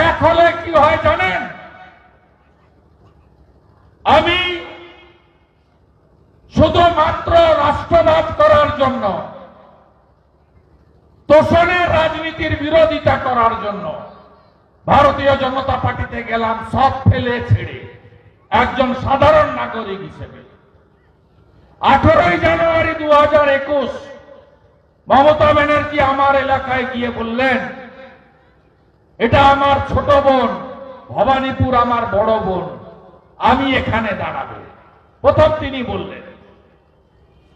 এক হলে কি হয় জানেন? আমি শুধুমাত্র রাষ্ট্রবাদ করার জন্য, তোষণের রাজনীতির বিরোধিতা করার জন্য ভারতীয় জনতা পার্টিতে গেলাম, সব ফেলে ছেড়ে একজন সাধারণ নাগরিক হিসেবে। 18 জানুয়ারি 2021 মমতা ব্যানার্জি আমার এলাকায় গিয়ে বললেন, এটা আমার ছোট বোন, ভবানীপুর আমার বড় বোন, আমি এখানে দাঁড়াবো। প্রথম তিনি বললেন।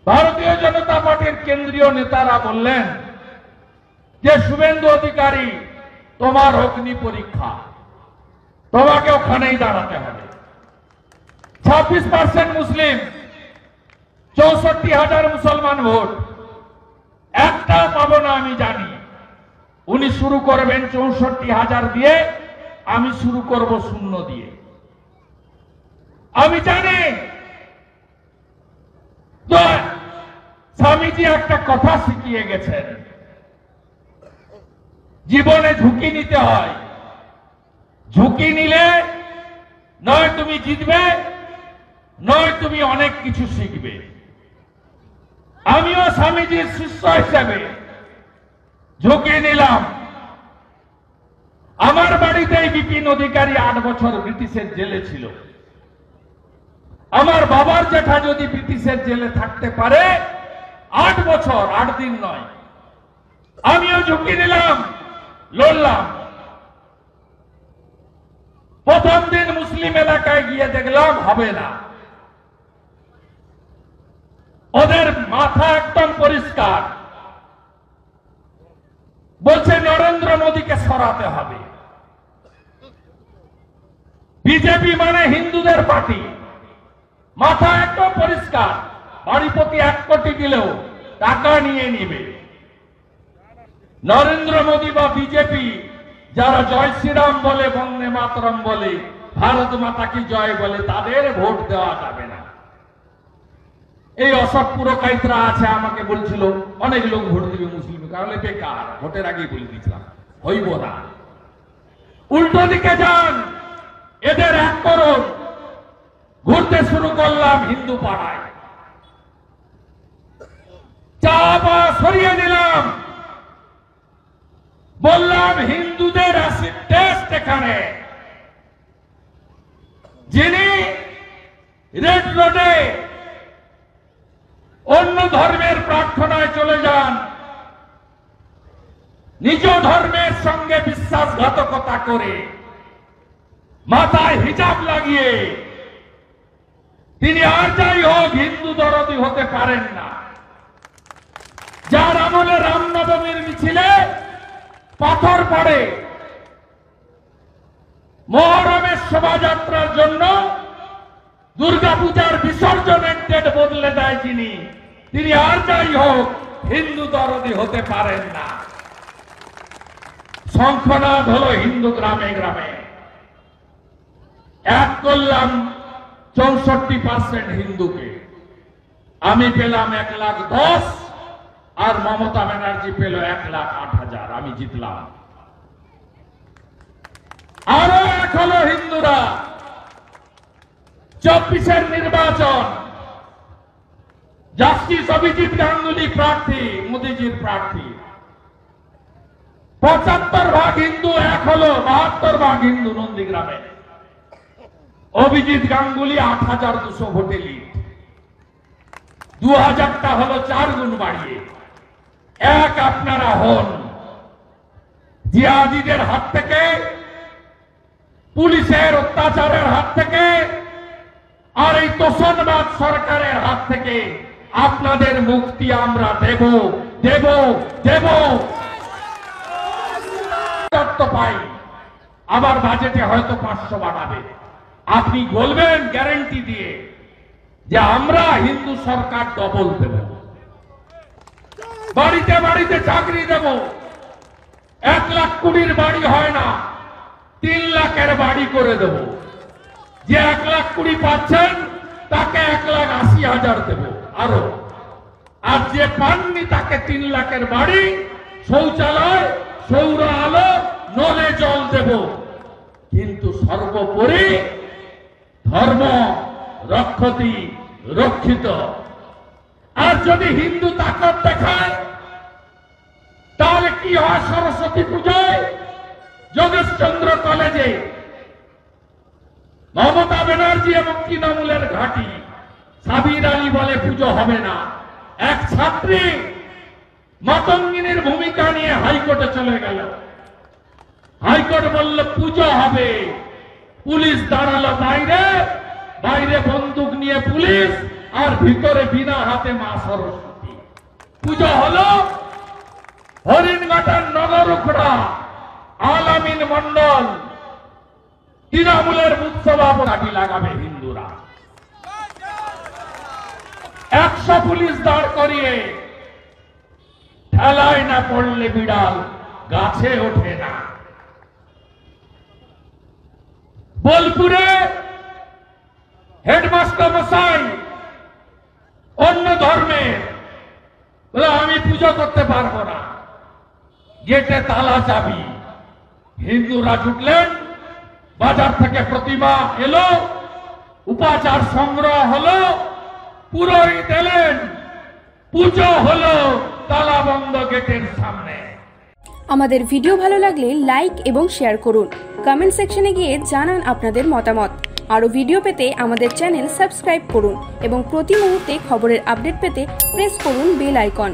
ভারতীয় জনতা পার্টির কেন্দ্রীয় নেতারা বললেন যে শুভেন্দু অধিকারী, তোমার অগ্নি পরীক্ষা, তোমাকে ওখানেই দাঁড়াতে হবে। 26% মুসলিম, 64,000 মুসলমান ভোট, একটা পাবো না আমি জানি। উনি শুরু করবেন 64,000 দিয়ে, আমি শুরু করব 0 দিয়ে। আমি জানি। তো স্বামীজি একটা কথা শিখিয়ে গেছেন, জীবনে ঝুঁকি নিতে হয়। ঝুঁকি নিলে নয় তুমি জিতবে, নয় তুমি অনেক কিছু শিখবে। আমিও স্বামীজির শিষ্য হিসেবে ঝুঁকি নিলাম। আমার বাড়িতেই বিপিন অধিকারী 8 বছর ব্রিটিশের জেলে ছিল। আমার বাবার জেঠা যদি ব্রিটিশের জেলে থাকতে পারে 8 বছর, 8 দিন নয়। আমিও ঝুঁকি নিলাম, লড়লাম। প্রথম দিন মুসলিম এলাকায় গিয়ে দেখলাম হবে না। ওদের মাথা একদম পরিষ্কার, বলছে নরেন্দ্র মোদীকে সরাতে হবে। বিজেপি মানে হিন্দুদের পার্টি, মাথা একদম পরিষ্কার। বাড়ি প্রতি 1 কোটি দিলেও টাকা নিয়ে নিবে। নরেন্দ্র মোদী বা বিজেপি যারা জয় শ্রীরাম বলে, বন্দে মাতরম বলে, ভারত মাতা কি জয় বলে, তাদের ভোট দেওয়া যাবে না। এই অশোক পুরকাইতরা আছে, আমাকে বলছিল অনেক লোক ভোট দিবে মুসলিম, তাহলে বেকার, ভোটের আগেই বলে দিয়েছিলাম হইব না। উল্টো দিকে যান, এদের 1 করুন। ঘুরতে শুরু করলাম হিন্দু পাড়ায়, চা বা সরিয়ে দিলাম, বললাম হিন্দুদের অ্যাসিড টেস্ট এখানে। যিনি রেড রোডে অন্য ধর্মের প্রার্থনায় চলে যান, নিজ ধর্মের সঙ্গে বিশ্বাসঘাতকতা করে, মাথায় হিজাব লাগিয়ে, তিনি আর যাই হোক হিন্দু দরদি হতে পারেন না। যার আমলে রামনবমীর মিছিলে পাথর পড়ে, মহরমের শোভাযাত্রার জন্য দুর্গাপূজার বিসর্জনের ডেট বদলে দেয় যিনি, তিনি আর যাই হোক হিন্দু দরদি হতে পারেন না। শঙ্খনাদ হলো হিন্দু গ্রামে গ্রামে। এক করলাম 64% হিন্দুকে, আমি পেলাম 1,10,000 আর মমতা ব্যানার্জি পেল 1,08,000। আমি জিতলাম। আরো 1 হলো হিন্দুরা। 24-এর নির্বাচন, জাস্টিস অভিজিৎ গাঙ্গুলি প্রার্থী, মোদীজির প্রার্থী। 75 ভাগ হিন্দু, 1 হলো 72 ভাগ হিন্দু নন্দীগ্রামে। অভিজিৎ গাঙ্গুলি 8,200 ভোটে লিড। 2,000টা হলো 4 গুণ বাড়িয়ে। 1 আপনারা হন। জিহাদিদের হাত থেকে, পুলিশের অত্যাচারের হাত থেকে, আর এই তোষণবাদ সরকারের হাত থেকে আপনাদের মুক্তি আমরা দেব দেব দেব। পাই আবার বাজেটে হয়তো 500 বাড়াবে। আপনি বলবেন গ্যারান্টি দিয়ে যে আমরা হিন্দু সরকার ডবল দেব, বাড়িতে বাড়িতে চাকরি দেব। 1 লাখ কোটির বাড়ি হয় না, 3 লাখের বাড়ি করে দেব। যে 1 লাখ কোটি পাচ্ছেন তাকে 1,80,000 দেব আরো, আর যে পাননি তাকে 3 লাখের বাড়ি, শৌচালয়, সৌর আলো, নলে জল দেব, কিন্তু সর্বোপরি ধর্ম রক্ষতি রক্ষিত। আর যদি হিন্দু তাকত দেখায় তাহলে কি হয়? সরস্বতী পূজায় যোগেশচন্দ্র কলেজে মমতা ব্যানার্জি এবং তৃণমূলের ঘাঁটি সাবির আলী বলে পুজো হবে না। এক ছাত্রী মাতঙ্গিনীর ভূমিকা নিয়ে হাইকোর্টে চলে গেল। হাইকোর্ট বলল পুজো হবে। পুলিশ দাঁড়ালো বাইরে, বাইরে বন্দুক নিয়ে পুলিশ, আর ভিতরে বিনা হাতে মা সরস্বতী। পুজো হলো। হরিণঘাটার নগরুখড়া আলামিন মন্ডল তৃণমূলের বুথ সভাপতি লাগাবে হিন্দুরা। 100 পুলিশ দাঁড় করিয়ে, ঠেলায় না পড়লে বিড়াল গাছে ওঠে না। বোলপুরে হেডমাস্টার মশাই অন্য ধর্মের, আমি পুজো করতে পারবো না, গেটে তালা চাবি। হিন্দুরা জুটলেন, বাজার থেকে প্রতিমা এলো, উপাচার সংগ্রহ হলো, পুরোহিত এলেন, পুজো হলো তালা বন্ধ গেটের সামনে। আমাদের ভিডিও ভালো লাগলে লাইক এবং শেয়ার করুন। কমেন্ট সেকশনে গিয়ে জানান আপনাদের মতামত। আরও ভিডিও পেতে আমাদের চ্যানেল সাবস্ক্রাইব করুন এবং প্রতি মুহূর্তে খবরের আপডেট পেতে প্রেস করুন বেল আইকন।